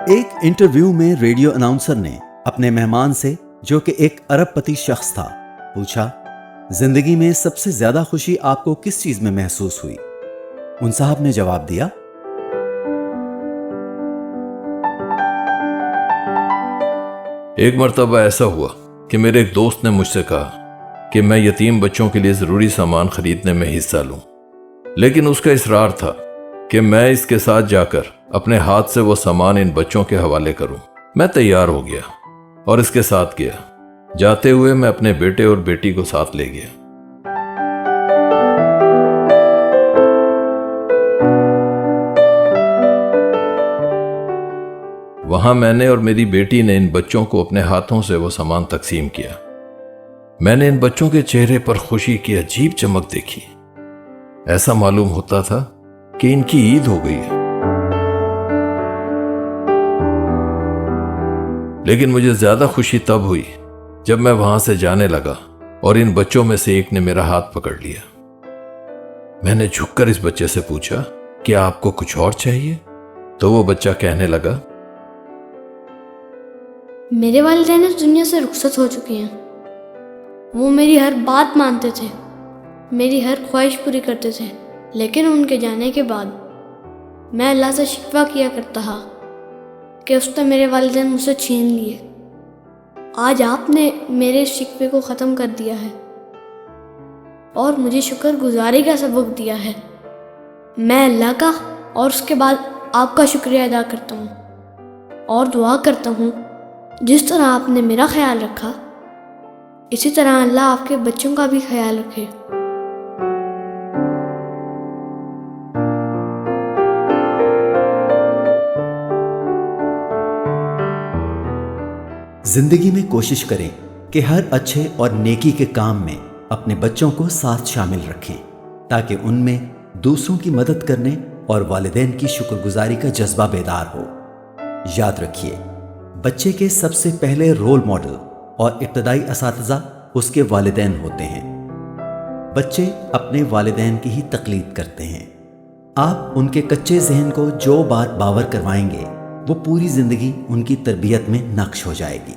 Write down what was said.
ایک انٹرویو میں radio announcer نے اپنے مہمان سے، جو کہ ایک ارب پتی شخص تھا، پوچھا زندگی میں سب سے زیادہ خوشی آپ کو کس چیز میں محسوس ہوئی؟ ان صاحب نے جواب دیا، ایک مرتبہ ایسا ہوا کہ میرے ایک دوست نے مجھ سے کہا کہ میں یتیم بچوں کے لیے ضروری سامان خریدنے میں حصہ لوں، لیکن اس کا اصرار تھا کہ میں اس کے ساتھ جا کر اپنے ہاتھ سے وہ سامان ان بچوں کے حوالے کروں۔ میں تیار ہو گیا اور اس کے ساتھ گیا۔ جاتے ہوئے میں اپنے بیٹے اور بیٹی کو ساتھ لے گیا۔ وہاں میں نے اور میری بیٹی نے ان بچوں کو اپنے ہاتھوں سے وہ سامان تقسیم کیا۔ میں نے ان بچوں کے چہرے پر خوشی کی عجیب چمک دیکھی۔ ایسا معلوم ہوتا تھا کہ ان کی عید ہو گئی ہے۔ لیکن مجھے زیادہ خوشی تب ہوئی جب میں وہاں سے جانے لگا اور ان بچوں میں سے ایک نے میرا ہاتھ پکڑ لیا۔ میں نے جھک کر اس بچے سے پوچھا، کیا آپ کو کچھ اور چاہیے؟ تو وہ بچہ کہنے لگا، میرے والدین اس دنیا سے رخصت ہو چکے ہیں۔ وہ میری ہر بات مانتے تھے، میری ہر خواہش پوری کرتے تھے، لیکن ان کے جانے کے بعد میں اللہ سے شکوہ کیا کرتا تھا کہ اس نے میرے والدین مجھ سے چھین لیے۔ آج آپ نے میرے اس شکوے کو ختم کر دیا ہے اور مجھے شکر گزاری کا سبق دیا ہے۔ میں اللہ کا اور اس کے بعد آپ کا شکریہ ادا کرتا ہوں اور دعا کرتا ہوں جس طرح آپ نے میرا خیال رکھا، اسی طرح اللہ آپ کے بچوں کا بھی خیال رکھے۔ زندگی میں کوشش کریں کہ ہر اچھے اور نیکی کے کام میں اپنے بچوں کو ساتھ شامل رکھیں، تاکہ ان میں دوسروں کی مدد کرنے اور والدین کی شکر گزاری کا جذبہ بیدار ہو۔ یاد رکھیے، بچے کے سب سے پہلے رول ماڈل اور ابتدائی اساتذہ اس کے والدین ہوتے ہیں۔ بچے اپنے والدین کی ہی تقلید کرتے ہیں۔ آپ ان کے کچے ذہن کو جو بات باور کروائیں گے، وہ پوری زندگی ان کی تربیت میں نقش ہو جائے گی۔